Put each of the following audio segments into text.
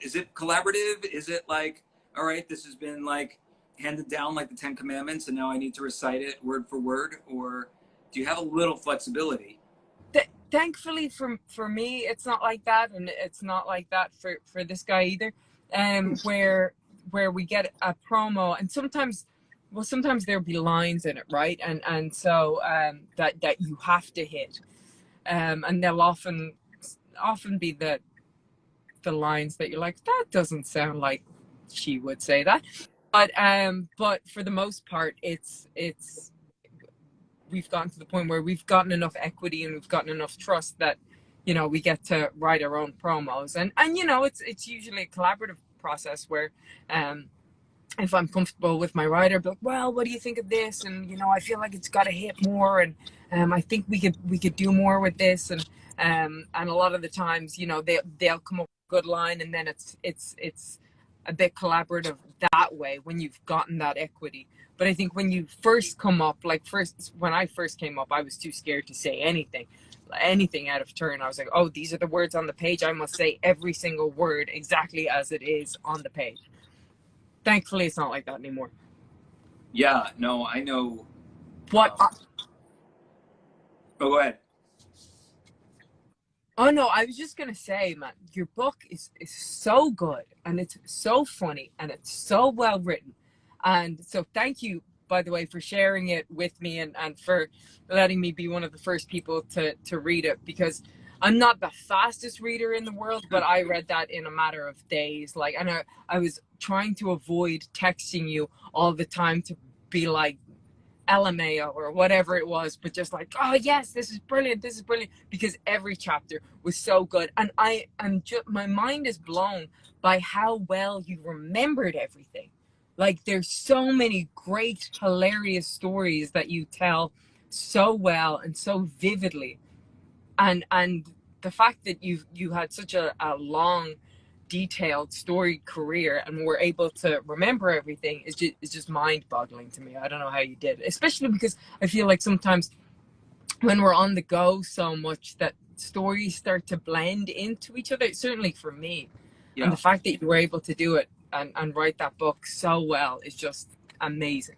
is it collaborative? Is it like, all right, this has been like handed down like the 10 Commandments and now I need to recite it word for word? Or do you have a little flexibility? Thankfully for me, it's not like that, and it's not like that for this guy either. Where we get a promo, and sometimes there'll be lines in it, right? And so that you have to hit, and they'll often be the lines that you're like, that doesn't sound like she would say that, but for the most part, it's we've gotten to the point where we've gotten enough equity and we've gotten enough trust that, you know, we get to write our own promos, and you know, it's usually a collaborative process where, if I'm comfortable with my writer, but well, what do you think of this? And you know, I feel like it's got to hit more, and I think we could do more with this, and a lot of the times, you know, they'll come up with a good line, and then it's a bit collaborative that way when you've gotten that equity. But I think when you first come up, like when I first came up, I was too scared to say anything out of turn. I was like, oh, these are the words on the page. I must say every single word exactly as it is on the page. Thankfully, it's not like that anymore. Yeah, no, I know. What? Go ahead. Oh, no, I was just going to say, man, your book is so good, and it's so funny, and it's so well written. And so thank you, by the way, for sharing it with me, and for letting me be one of the first people to read it, because I'm not the fastest reader in the world, but I read that in a matter of days. Like, and I was trying to avoid texting you all the time to be like, LMAO or whatever it was, but just like, oh yes, this is brilliant, because every chapter was so good, and my mind is blown by how well you remembered everything. Like, there's so many great, hilarious stories that you tell so well and so vividly, and the fact that you had such a long, detailed story career and were able to remember everything is just mind-boggling to me. I don't know how you did it, especially because I feel like sometimes when we're on the go so much that stories start to blend into each other, certainly for me. Yeah. And the fact that you were able to do it and write that book so well is just amazing.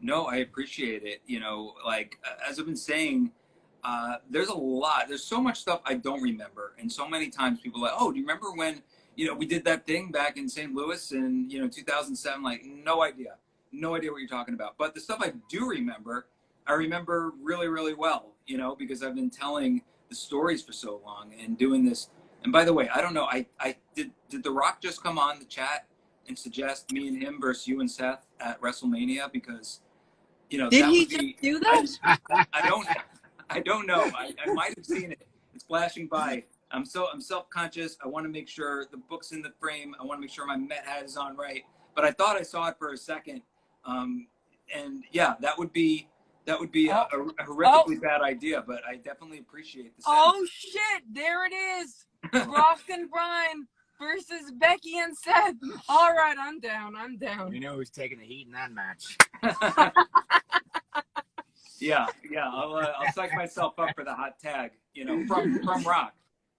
No, I appreciate it. You know, like, as I've been saying, there's so much stuff I don't remember, and so many times people are like, oh, do you remember when, you know, we did that thing back in St. Louis in, you know, 2007? Like, no idea what you're talking about. But the stuff I do remember, I remember really, really well, you know, because I've been telling the stories for so long and doing this. And by the way, I don't know, I did The Rock just come on the chat and suggest me and him versus you and Seth at WrestleMania? Because, you know, did he just do that? I don't know. I might have seen it. It's flashing by. I'm self-conscious. I want to make sure the book's in the frame. I want to make sure my Met hat is on right. But I thought I saw it for a second. And yeah, that would be a horrifically bad idea. But I definitely appreciate the. Oh shit! There it is. Rock and Brian versus Becky and Seth. All right, I'm down. You know who's taking the heat in that match. Yeah. I'll psych myself up for the hot tag. You know, from Rock.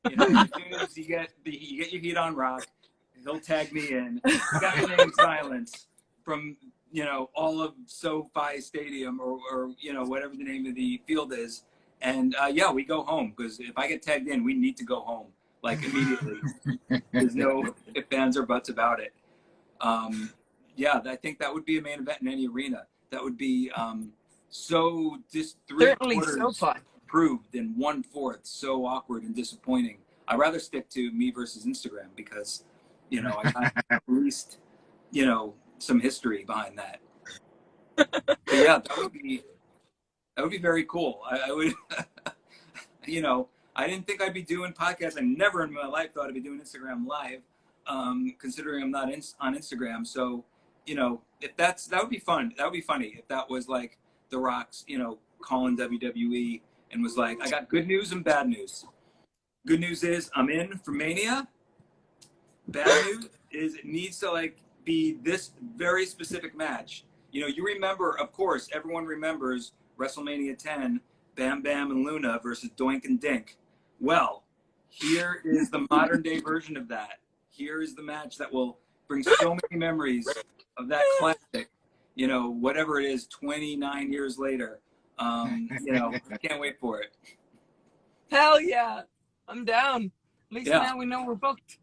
You know, as soon as you get your heat on Rock, he'll tag me in. Deafening silence from, you know, all of SoFi Stadium or you know, whatever the name of the field is, and yeah, we go home, because if I get tagged in, we need to go home, like, immediately. There's no ifs, ands, or buts about it. Yeah, I think that would be a main event in any arena. That would be so just certainly so fun. Proved in 1/4, so awkward and disappointing. I'd rather stick to me versus Instagram, because, you know, I got at least, you know, some history behind that. But yeah, that would be very cool. I would, you know, I didn't think I'd be doing podcasts. I never in my life thought I'd be doing Instagram Live, considering I'm not on Instagram. So, you know, if that would be fun. That would be funny if that was like The Rock's, you know, calling WWE and was like, I got good news and bad news. Good news is I'm in for Mania. Bad news is it needs to, like, be this very specific match. You know, you remember, of course, everyone remembers WrestleMania 10, Bam Bam and Luna versus Doink and Dink. Well, here is the modern day version of that. here's the match that will bring so many memories of that classic, you know, whatever it is, 29 years later. You know, I can't wait for it. Hell yeah. I'm down. At least Yeah. now we know we're booked.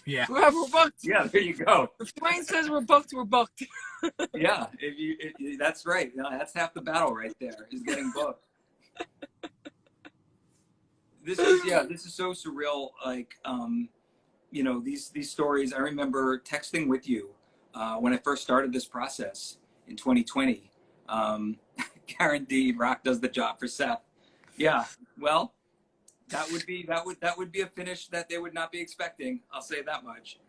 Yeah. We're booked. Yeah, there you go. If Dwayne says we're booked, we're booked. Yeah, that's right. You know, that's half the battle right there, is getting booked. This is so surreal. Like, you know, these stories. I remember texting with you when I first started this process in 2020. Guaranteed, Rock does the job for Seth. Yeah, well, that would be a finish that they would not be expecting. I'll say that much.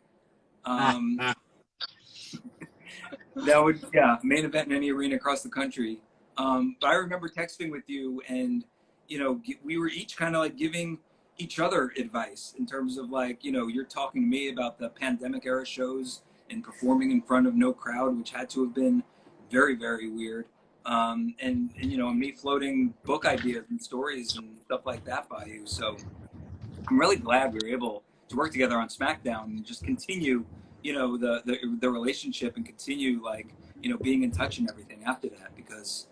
That would, main event in any arena across the country. But I remember texting with you, and you know, we were each kind of like giving each other advice in terms of like, you know, you're talking to me about the pandemic era shows and performing in front of no crowd, which had to have been very, very weird. And you know, me floating book ideas and stories and stuff like that by you. So I'm really glad we were able to work together on SmackDown and just continue, you know, the relationship and continue, like, you know, being in touch and everything after that, because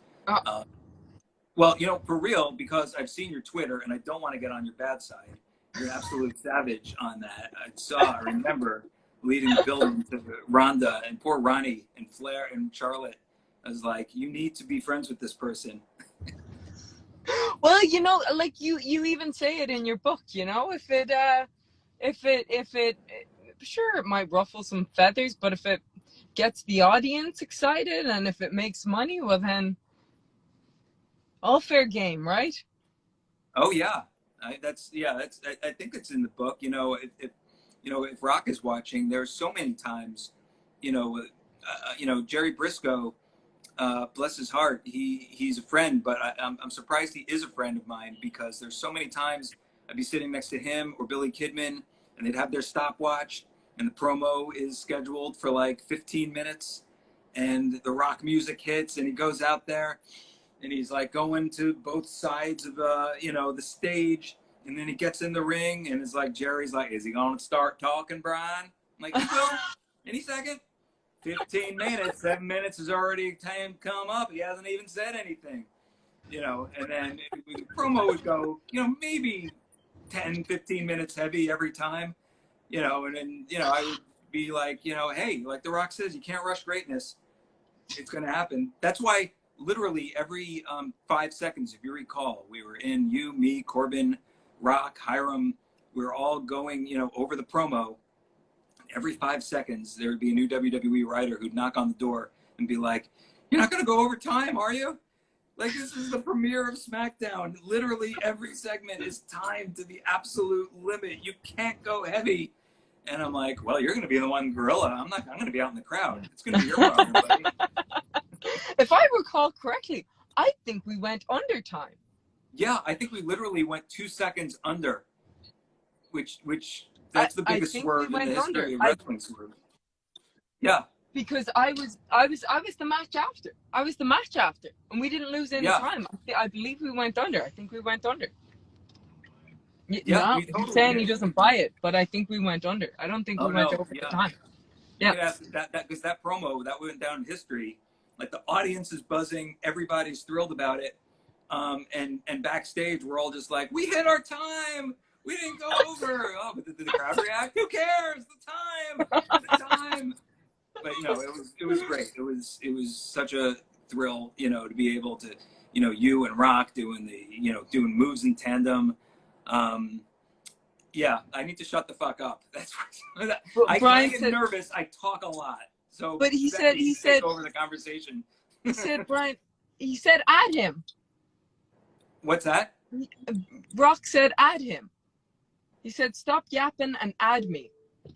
well, you know, for real, because I've seen your Twitter and I don't want to get on your bad side. You're an absolute savage on that. I remember leading the building to Rhonda and poor Ronnie and Flair and Charlotte. I was like, you need to be friends with this person. Well, you know, like you even say it in your book, you know, if it sure, it might ruffle some feathers, but if it gets the audience excited and if it makes money, well then all fair game, right? Oh yeah. I think it's in the book. You know, if Rock is watching, there's so many times, you know, Jerry Briscoe, bless his heart, he's a friend, but I'm surprised he is a friend of mine, because there's so many times I'd be sitting next to him or Billy Kidman, and they'd have their stopwatch, and the promo is scheduled for like 15 minutes, and the Rock music hits, and he goes out there, and he's like going to both sides of you know, the stage, and then he gets in the ring, and it's like Jerry's like, "Is he gonna start talking, Brian?" I'm like, "He will, any second." 15 minutes, 7 minutes has already time come up. He hasn't even said anything, you know. And then the promo would go, you know, maybe 10, 15 minutes heavy every time, you know. And then, you know, I would be like, you know, hey, like The Rock says, you can't rush greatness. It's going to happen. That's why literally every 5 seconds, if you recall, we were in, you, me, Corbin, Rock, Hiram, we were all going, you know, over the promo. Every 5 seconds, there would be a new WWE writer who'd knock on the door and be like, "You're not going to go over time, are you? Like, this is the premiere of SmackDown. Literally every segment is timed to the absolute limit. You can't go heavy." And I'm like, "Well, you're going to be the one gorilla. I'm going to be out in the crowd. It's going to be your problem, buddy." If I recall correctly, I think we went under time. Yeah, I think we literally went 2 seconds under, which that's the biggest swerve in the history of wrestling swerve. Yeah. Because I was the match after. I was the match after, and we didn't lose any time. I believe we went under. I think we went under. Yeah, he's saying he doesn't buy it, but I think we went under. I don't think we went over the time. Yeah, that because that promo that went down in history. Like, the audience is buzzing, everybody's thrilled about it, and backstage we're all just like, "We hit our time. We didn't go over." Oh, but did the crowd react? Who cares? The time. But you know, it was great. It was such a thrill, you know, to be able to, you know, you and Rock doing doing moves in tandem. Yeah, I need to shut the fuck up. That's what I get nervous. I talk a lot. So, but he said over the conversation. He said, Brian. He said, add him. What's that? Rock said, add him. He said, stop yapping and add me.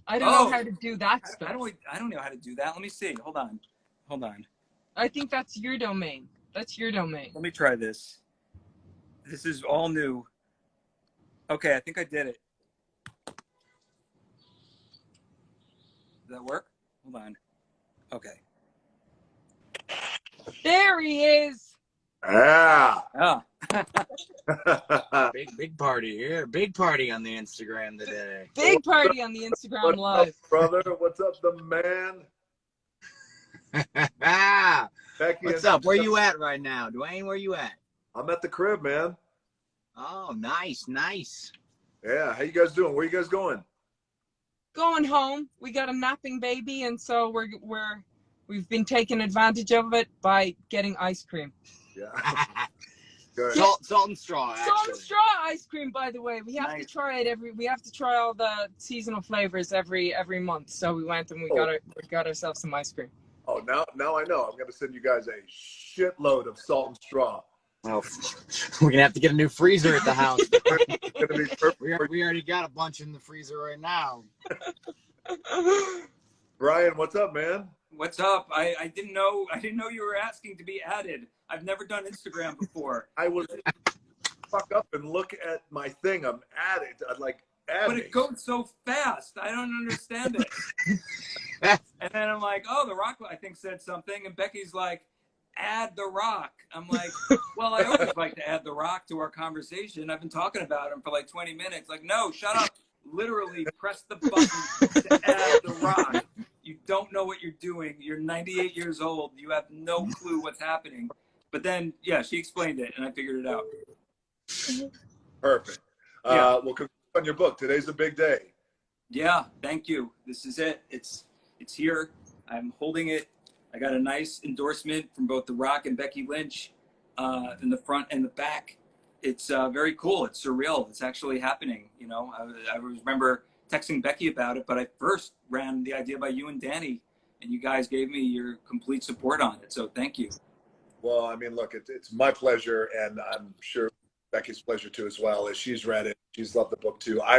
I don't know how to do that stuff. I don't know how to do that. Let me see. Hold on. I think that's your domain. That's your domain. Let me try this. This is all new. Okay, I think I did it. Does that work? Hold on. Okay. There he is. Yeah. Ah. Big party here. Big party on the Instagram today. Big party on the Instagram Live. Up, brother? What's up, the man? Becky, What's up? Where you at right now? Dwayne, where you at? I'm at the crib, man. Oh, nice, nice. Yeah, how you guys doing? Where you guys going? Going home. We got a napping baby, and so we've been taking advantage of it by getting ice cream. Yeah. Good. Salt and straw. Actually. Salt and straw ice cream, by the way. We have to try it we have to try all the seasonal flavors every month. So we went and we got ourselves some ice cream. Oh, now I know. I'm gonna send you guys a shitload of salt and straw. Well, we're gonna have to get a new freezer at the house. It's gonna be perfect. We already got a bunch in the freezer right now. Brian, what's up, man? What's up? I didn't know you were asking to be added. I've never done Instagram before. I was fuck up and look at my thing. I'm added. I'd like add But me. it goes so fast. I don't understand it. And then I'm like, oh, The Rock, I think, said something. And Becky's like, add The Rock. I'm like, well, I always like to add The Rock to our conversation. I've been talking about him for like 20 minutes. Like, no, shut up. Literally press the button to add The Rock. You don't know what you're doing. You're 98 years old. You have no clue what's happening. But then, yeah, she explained it, and I figured it out. Perfect. Yeah. Well, congrats on your book. Today's a big day. Yeah, thank you. This is it. It's here. I'm holding it. I got a nice endorsement from both The Rock and Becky Lynch in the front and the back. It's very cool. It's surreal. It's actually happening. You know, I remember texting Becky about it, but I first ran the idea by you and Danny, and you guys gave me your complete support on it. So thank you. Well, I mean, look, it's my pleasure, and I'm sure Becky's pleasure too as well. As she's read it, she's loved the book too. I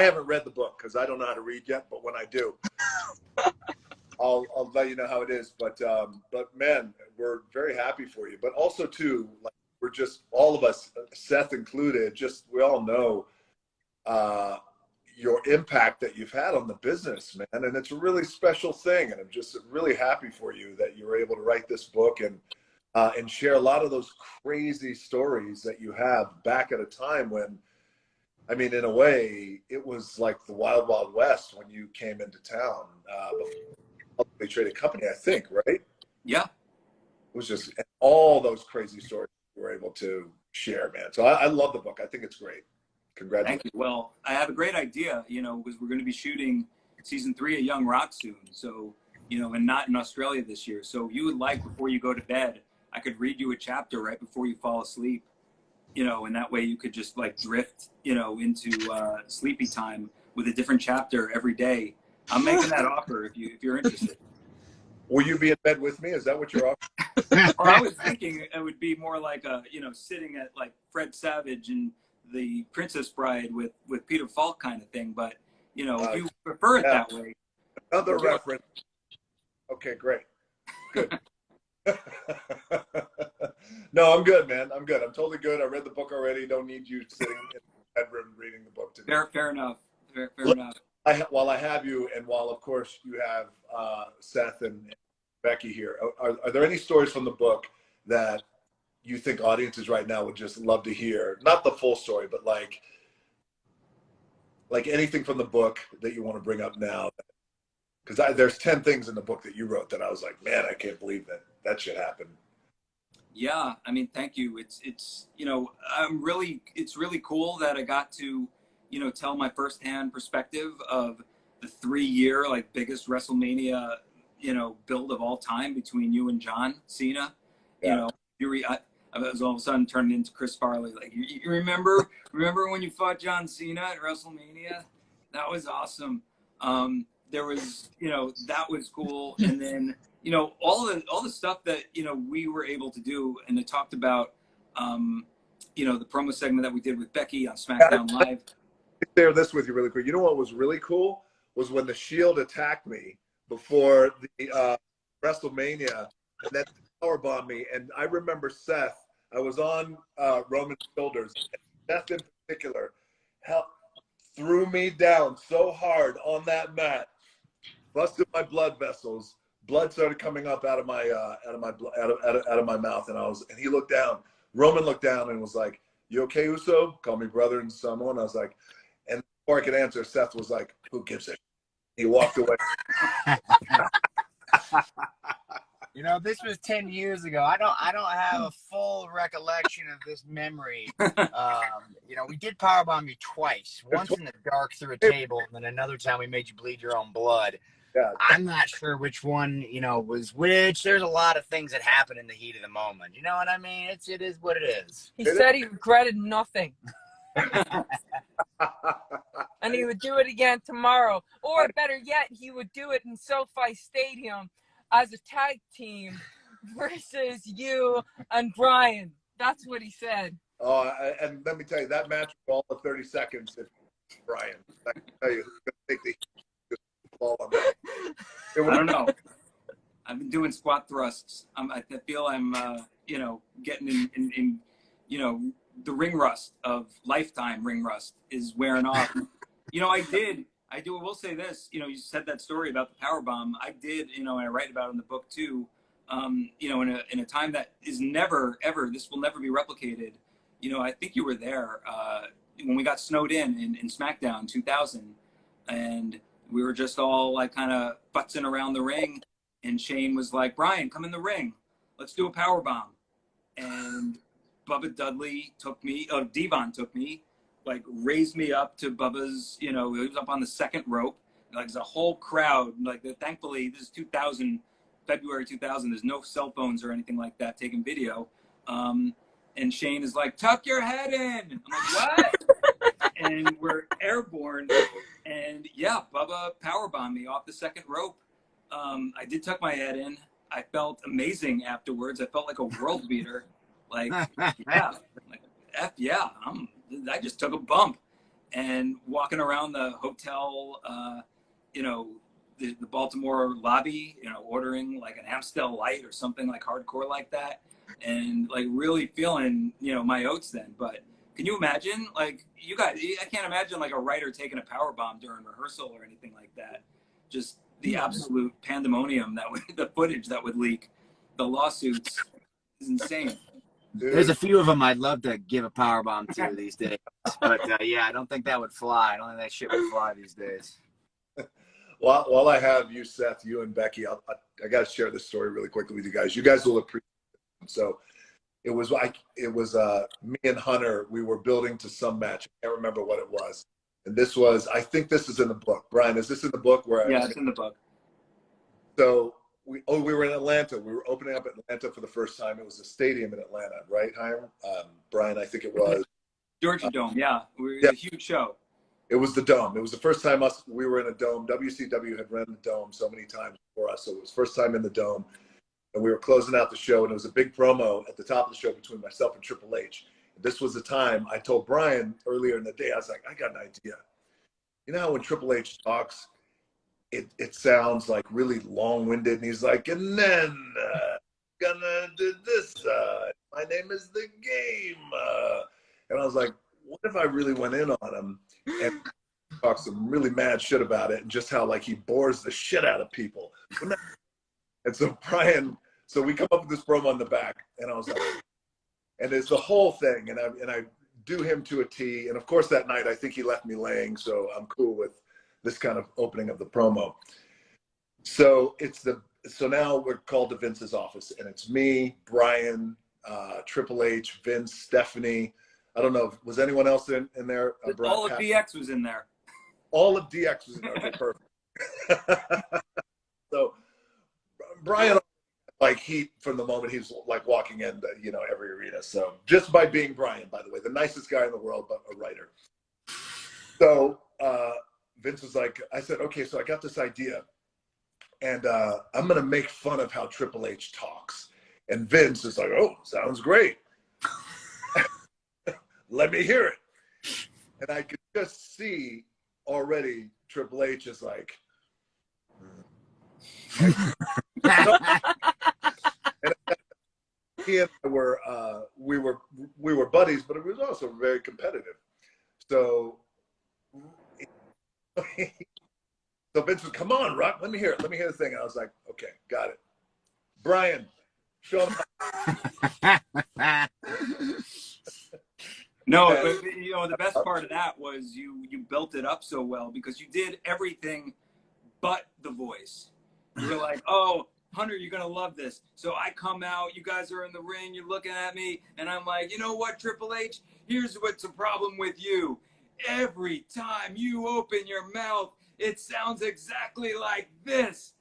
haven't read the book because I don't know how to read yet, but when I do, I'll let you know how it is. But man, we're very happy for you. But also too, like, we're just all of us, Seth included, just we all know your impact that you've had on the business, man, and it's a really special thing. And I'm just really happy for you that you were able to write this book and share a lot of those crazy stories that you have back at a time when, I mean, in a way, it was like the Wild Wild West when you came into town before a publicly traded company, I think, right? Yeah. It was just all those crazy stories you were able to share, man. So I love the book. I think it's great. Congratulations. Thank you. Well, I have a great idea, you know, because we're going to be shooting season 3 of Young Rock soon. So, you know, and not in Australia this year. So if you would like, before you go to bed, I could read you a chapter right before you fall asleep, you know, and that way you could just like drift, you know, into sleepy time with a different chapter every day. I'm making that offer if you're interested. Will you be in bed with me? Is that what you're offering? Or I was thinking it would be more like sitting at like Fred Savage and the Princess Bride with Peter Falk kind of thing. But, you know, if you prefer it that way. Another reference. Okay, great. Good. No, I'm good, man. I'm good. I'm totally good. I read the book already. Don't need you sitting in the bedroom reading the book to me. Fair enough. Fair enough. While I have you, and while, of course, you have Seth and Becky here, are there any stories from the book that you think audiences right now would just love to hear? Not the full story, but like anything from the book that you want to bring up now? Because there's 10 things in the book that you wrote that I was like, man, I can't believe that shit happened. Yeah, I mean, thank you. It's you know, it's really cool that I got to, you know, tell my firsthand perspective of the 3-year like biggest WrestleMania, you know, build of all time between you and John Cena. Yeah. You know, I was all of a sudden turned into Chris Farley. Like, you remember when you fought John Cena at WrestleMania? That was awesome. There was, you know, that was cool. And then, you know, all the stuff that, you know, we were able to do, and it talked about, you know, the promo segment that we did with Becky on SmackDown Live. Share this with you really quick. You know what was really cool was when the Shield attacked me before the WrestleMania and then powerbombed me. And I remember Seth. I was on Roman's shoulders. And Seth in particular threw me down so hard on that mat, busted my blood vessels. Blood started coming up out of my mouth, and he looked down, Roman looked down and was like, "You okay, Uso?" Called me brother and someone. I was like, and before I could answer, Seth was like, "Who gives it?" He walked away. You know, this was 10 years ago. I don't have a full recollection of this memory. You know, we did powerbomb you twice. Once in the dark through a table, and then another time we made you bleed your own blood. Yeah. I'm not sure which one, you know, was which. There's a lot of things that happen in the heat of the moment. You know what I mean? It is what it is. He said he regretted nothing. And he would do it again tomorrow. Or better yet, he would do it in SoFi Stadium as a tag team versus you and Brian. That's what he said. Oh, and let me tell you, that match was all of 30 seconds. If Brian, I can tell you, who's going to take the ball on that. I don't know. I've been doing squat thrusts. I feel I'm, you know, getting in, you know, the ring rust of lifetime ring rust is wearing off. You know, I will say this, you know, you said that story about the power bomb. I did, you know, and I write about it in the book too, you know, in a time that is never, ever, this will never be replicated. You know, I think you were there when we got snowed in SmackDown 2000, and we were just all like kind of futzing around the ring, and Shane was like, "Brian, come in the ring. Let's do a power bomb." And Bubba Dudley took me, Devon took me, like raised me up to Bubba's, you know, he was up on the second rope. Like there's a whole crowd. Like thankfully, this is 2000, February 2000. There's no cell phones or anything like that taking video. And Shane is like, "Tuck your head in." I'm like, "What?" And we're airborne. And yeah, Bubba powerbombed me off the second rope. I did tuck my head in. I felt amazing afterwards. I felt like a world beater. Like, yeah, like, yeah, I just took a bump. And walking around the hotel, you know, the Baltimore lobby, you know, ordering like an Amstel Light or something like hardcore like that. And like really feeling, you know, my oats then. But can you imagine, like, you guys, I can't imagine like a writer taking a power bomb during rehearsal or anything like that. Just the absolute pandemonium that would, the footage that would leak, the lawsuits is insane. There's a few of them I'd love to give a power bomb to these days, but yeah, I don't think that would fly. I don't think that shit would fly these days. While I have you, Seth, you and Becky, I got to share this story really quickly with you guys. You guys will appreciate it. So it was me and Hunter. We were building to some match. I can't remember what it was. And this was, I think this is in the book. Brian, is this in the book? Yeah, it's in the book. So we were in Atlanta. We were opening up Atlanta for the first time. It was a stadium in Atlanta, right, Hiram? Brian, I think it was. Georgia Dome, yeah. It was a huge show. It was the Dome. It was the first time we were in a Dome. WCW had run the Dome so many times before us, so it was first time in the Dome. And we were closing out the show, and it was a big promo at the top of the show between myself and Triple H. This was the time I told Brian earlier in the day, I was like, I got an idea. You know how when Triple H talks, it sounds like really long-winded, and he's like, and then gonna do this. My name is the game. And I was like, what if I really went in on him and talk some really mad shit about it, and just how like he bores the shit out of people. And so Brian, so we come up with this promo on the back, and I was like, and it's the whole thing, and I do him to a T. And of course that night I think he left me laying, so I'm cool with this kind of opening of the promo. So so now we're called to Vince's office, and it's me, Brian, Triple H, Vince, Stephanie. I don't know, was anyone else in there? All of DX was in there. All of DX was in there. Okay, perfect. So Brian, like heat from the moment he's like walking in, every arena. So just by being Brian, by the way, the nicest guy in the world, but a writer. So Vince was like, I said, okay, so I got this idea, and I'm going to make fun of how Triple H talks. And Vince is like, oh, sounds great. Let me hear it. And I could just see already Triple H is like, and he and I were we were buddies, but it was also very competitive. So Vince was, come on, Rock, let me hear it. Let me hear the thing. And I was like, okay, got it. Brian, Show 'em. No, but you know, the best part of that was you built it up so well because you did everything but the voice. You were like, oh, Hunter, you're going to love this. So I come out, you guys are in the ring, you're looking at me, and I'm like, you know what, Triple H? Here's what's the problem with you. Every time you open your mouth, it sounds exactly like this.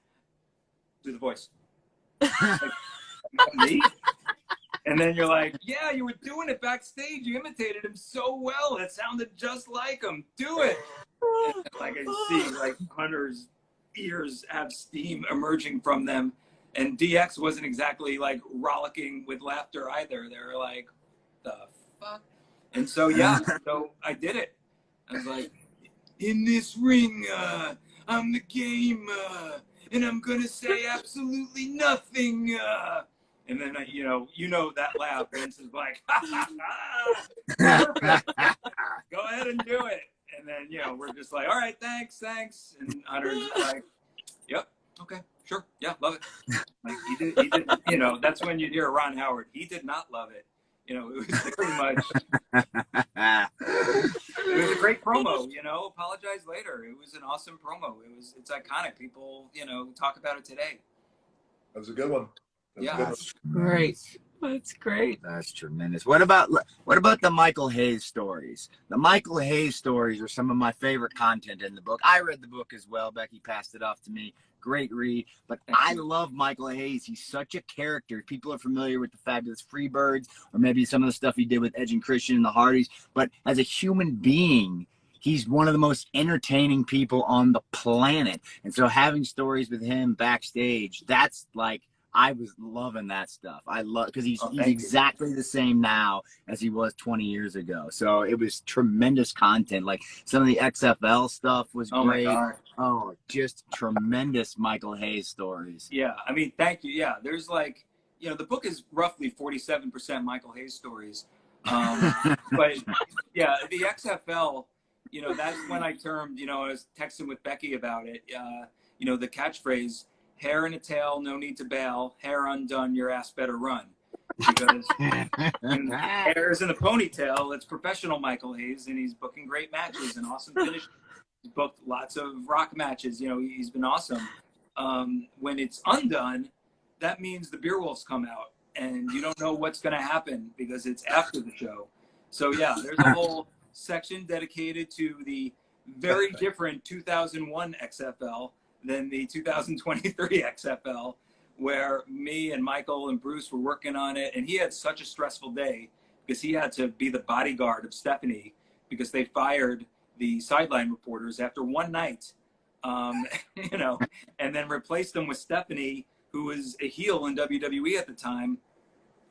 Do the voice. Like, me? And then you're like, yeah, you were doing it backstage. You imitated him so well. It sounded just like him. Do it. And like I see, like Hunter's ears have steam emerging from them. And DX wasn't exactly like rollicking with laughter either. They were like, the fuck? And so, yeah, so I did it. I was like, in this ring, I'm the game, and I'm going to say absolutely nothing. And then, you know that laugh. Vince is like, ha, ha, ha. Perfect. Go ahead and do it. And then, you know, we're just like, all right, thanks. And Hunter's like, yep, okay, sure, yeah, love it. Like he did, you know, that's when you hear Ron Howard. He did not love it. You know, it was very much, it was a great promo, you know, apologize later. It was an awesome promo. It's iconic. People, you know, talk about it today. That was a good one. That's great. That's great. That's tremendous. What about the Michael Hayes stories? The Michael Hayes stories are some of my favorite content in the book. I read the book as well. Becky passed it off to me. Great read. But I love Michael Hayes. He's such a character. People are familiar with the Fabulous Freebirds or maybe some of the stuff he did with Edge and Christian and the Hardys. But as a human being, he's one of the most entertaining people on the planet. And so having stories with him backstage, that's like, I was loving that stuff. I love because he's exactly the same now as he was 20 years ago. So it was tremendous content. Like some of the XFL stuff was great. Oh, just tremendous Michael Hayes stories. Yeah, I mean, thank you. Yeah, there's like, you know, the book is roughly 47% Michael Hayes stories. But yeah, the XFL, you know, that's when I termed, you know, I was texting with Becky about it. You know, the catchphrase, hair in a tail, no need to bail. Hair undone, your ass better run. Because hair is in a ponytail. It's professional Michael Hayes, and he's booking great matches and awesome finishes. He's booked lots of rock matches. You know, he's been awesome. When it's undone, that means the Beer Wolves come out, and you don't know what's going to happen because it's after the show. So, yeah, there's a whole section dedicated to the very different 2001 XFL than the 2023 XFL, where me and Michael and Bruce were working on it. And he had such a stressful day because he had to be the bodyguard of Stephanie because they fired the sideline reporters after one night, you know, and then replaced them with Stephanie, who was a heel in WWE at the time.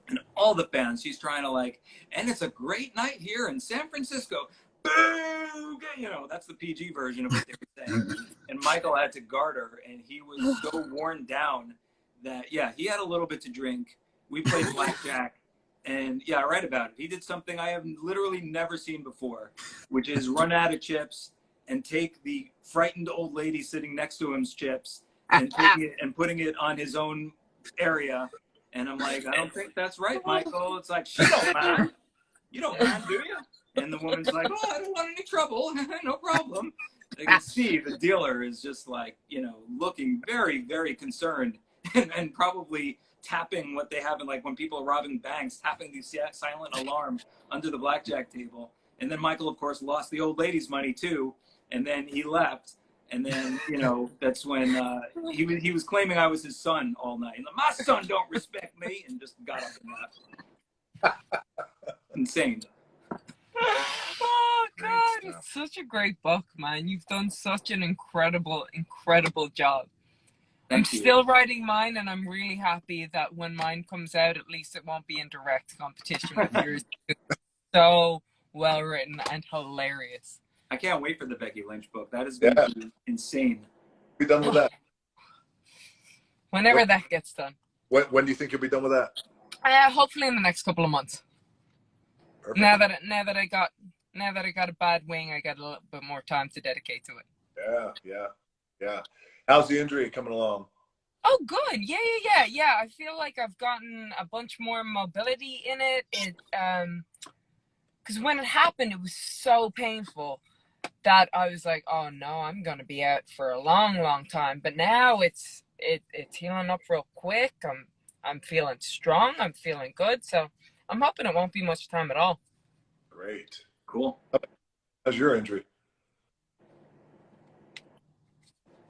And all the fans, she's trying to like, and it's a great night here in San Francisco. Boo! You know, that's the PG version of what they were saying. And Michael had to guard her, and he was so worn down that, yeah, he had a little bit to drink. We played blackjack, and yeah, I write about it. He did something I have literally never seen before, which is run out of chips and take the frightened old lady sitting next to him's chips and putting it on his own area. And I'm like, I don't think that's right, Michael. It's like, she don't mind. You don't mind, do you? And the woman's like, oh, I don't want any trouble. No problem. You can see the dealer is just like, you know, looking very, very concerned and probably tapping what they have in, like when people are robbing banks, tapping these silent alarms under the blackjack table. And then Michael, of course, lost the old lady's money too. And then he left. And then, you know, that's when he was claiming I was his son all night. And my son don't respect me, and just got up and left. Insane. Oh God, it's such a great book, man. You've done such an incredible job. I'm still writing mine, and I'm really happy that when mine comes out, at least it won't be in direct competition with yours. It's so well written and hilarious. I can't wait for the Becky Lynch book. That is going to be insane. Be done with that. Whenever that gets done. When do you think you'll be done with that? Hopefully in the next couple of months. Perfect. Now that I got a bad wing, I got a little bit more time to dedicate to it. Yeah. How's the injury coming along? Oh, good. Yeah. I feel like I've gotten a bunch more mobility in it. Because when it happened, it was so painful that I was like, oh no, I'm gonna be out for a long time. But now it's healing up real quick. I'm feeling strong. I'm feeling good. So I'm hoping it won't be much time at all. Great. Cool. How's your injury?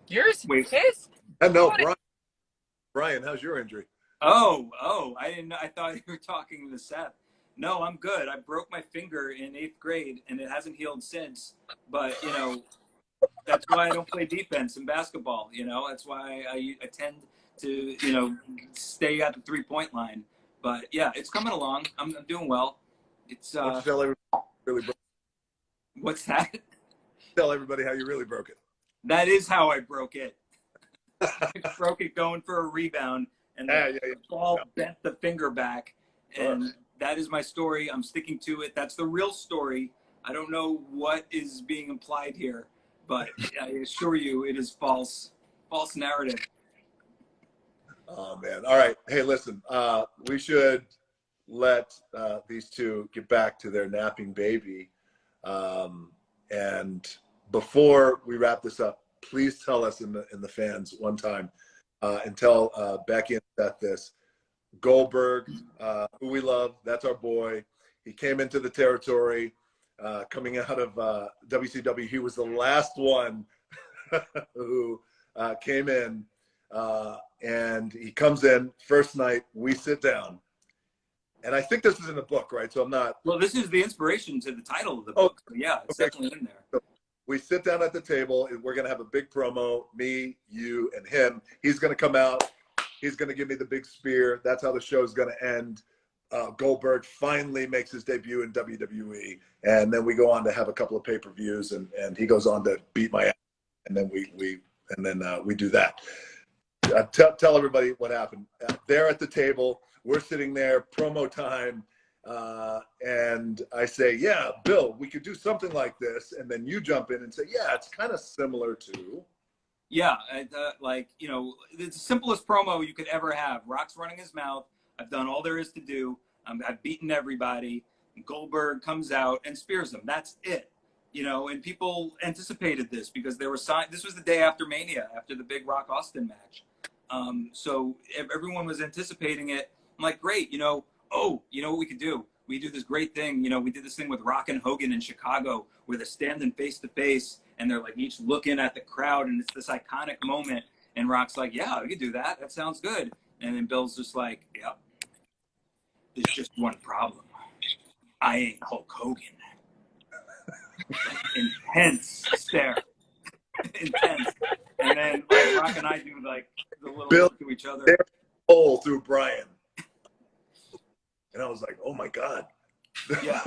Yours? Wait. His? No, Brian, how's your injury? Oh, I didn't know. I thought you were talking to Seth. No, I'm good. I broke my finger in 8th grade and it hasn't healed since. But, that's why I don't play defense in basketball. That's why I tend to, stay at the 3-point line. But yeah, it's coming along. I'm doing well. It's, Why don't you tell everybody really broke what's that? Tell everybody how you really broke it. That is how I broke it. I broke it going for a rebound and the ball bent the finger back. And that is my story. I'm sticking to it. That's the real story. I don't know what is being implied here, but I assure you it is false narrative. Oh man. All right. Hey, listen, we should let these two get back to their napping baby. And before we wrap this up, please tell us in the fans one time, and tell Becky and Seth this. Goldberg, who we love, that's our boy. He came into the territory coming out of WCW. He was the last one who came in, and he comes in first night. We sit down, and I think this is in the book, right? So I'm not. Well, this is the inspiration to the title of the book. So yeah, it's definitely in there. So we sit down at the table, and we're gonna have a big promo. Me, you, and him. He's gonna come out. He's going to give me the big spear. That's how the show is going to end. Goldberg finally makes his debut in WWE. And then we go on to have a couple of pay-per-views, and he goes on to beat my ass. And then we do that. Tell everybody what happened. They're at the table. We're sitting there, promo time. And I say, yeah, Bill, we could do something like this. And then you jump in and say, yeah, it's kind of similar to. Yeah, the simplest promo you could ever have. Rock's running his mouth. I've done all there is to do. I've beaten everybody. Goldberg comes out and spears him. That's it. And people anticipated this because there were this was the day after Mania, after the big Rock Austin match. So everyone was anticipating it. I'm like, great, you know what we could do? We do this great thing. We did this thing with Rock and Hogan in Chicago where they're standing face to face and they're like each looking at the crowd, and it's this iconic moment. And Rock's like, yeah, we could do that. That sounds good. And then Bill's just like, yep. There's just one problem. I ain't Hulk Hogan. Intense stare. Intense. And then Rock and I do like the little Bill, look to each other. Hole through Brian. And I was like, oh my God. Yeah.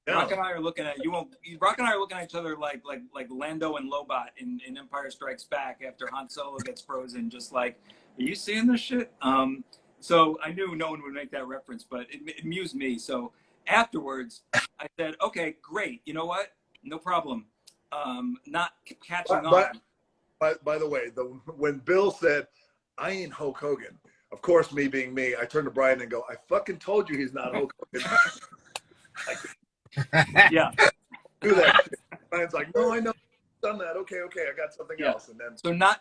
Rock and I are looking at Rock and I are looking at each other like Lando and Lobot in Empire Strikes Back after Han Solo gets frozen, just like, are you seeing this shit? So I knew no one would make that reference, but it amused me. So afterwards, I said, okay, great. You know what? No problem. Not catching on. By the way, when Bill said, I ain't Hulk Hogan, of course, me being me, I turned to Brian and go, I fucking told you he's not Hulk Hogan. Yeah. Do that. Brian's like, no, I know. I've done that. Okay, I got something else. And then so not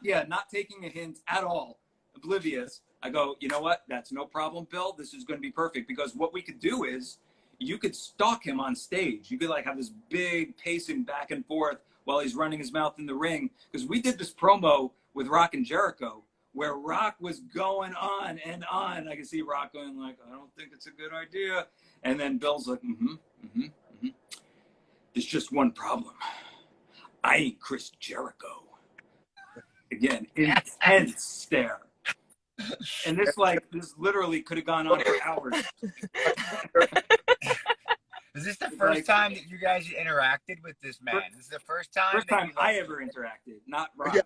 taking a hint at all, oblivious. I go, you know what? That's no problem, Bill. This is going to be perfect because what we could do is you could stalk him on stage. You could like have this big pacing back and forth while he's running his mouth in the ring. Because we did this promo with Rock and Jericho where Rock was going on and on. I can see Rock going like, I don't think it's a good idea. And then Bill's like, There's just one problem. I ain't Chris Jericho. Again, intense stare. And this literally could have gone on for hours. Is this the first time that you guys interacted with this man? This is the first time? First time I ever interacted, not Rock. Yeah,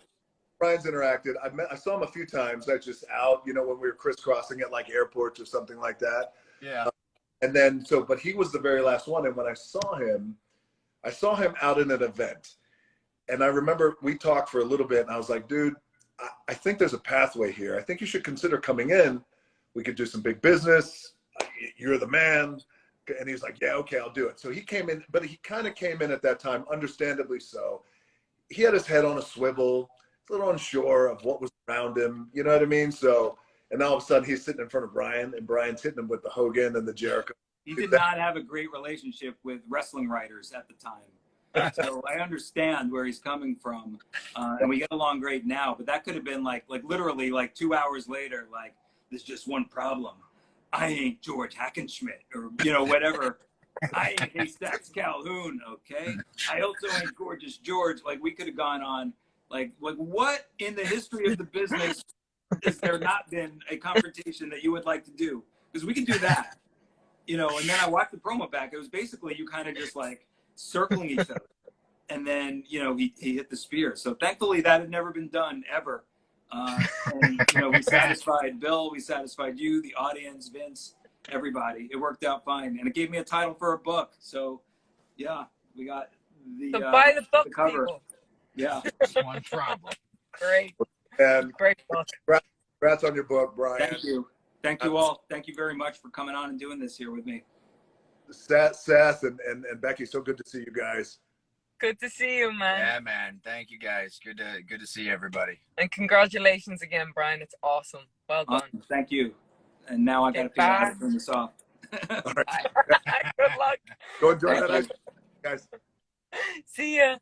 Brian's interacted. I saw him a few times. That's just out, when we were crisscrossing at like airports or something like that. Yeah. And then, but he was the very last one. And when I saw him out in an event. And I remember we talked for a little bit and I was like, dude, I think there's a pathway here. I think you should consider coming in. We could do some big business. You're the man. And he's like, yeah, okay, I'll do it. So he came in, but he kind of came in at that time, understandably so. He had his head on a swivel, a little unsure of what was around him. You know what I mean? So, and all of a sudden he's sitting in front of Brian, and Brian's hitting him with the Hogan and the Jericho. He did not have a great relationship with wrestling writers at the time. So I understand where he's coming from. And we get along great now, but that could have been like literally like 2 hours later, like, there's just one problem. I ain't George Hackenschmidt, or, you know, whatever. I ain't Haystacks Calhoun, okay? I also ain't Gorgeous George. Like, we could have gone on. Like what in the history of the business has there not been a confrontation that you would like to do? Because we could do that, you know. And then I watched the promo back. It was basically you kind of just like circling each other. And then, you know, he hit the spear. So thankfully that had never been done ever. And, you know, we satisfied Bill, we satisfied you, the audience, Vince, everybody. It worked out fine. And it gave me a title for a book. So, yeah, we got So buy the book, the cover. people. Yeah. Just one problem. Great. And Great book. congrats on your book, Brian. Thank you. Thank you all. Thank you very much for coming on and doing this here with me. Seth and Becky, so good to see you guys. Good to see you, man. Yeah, man. Thank you, guys. Good to see everybody. And congratulations again, Brian. It's awesome. Well done. Awesome. Thank you. And now I got to figure out how to turn this off. All right. Good luck. Go enjoy Thank that you. ice, guys. See ya.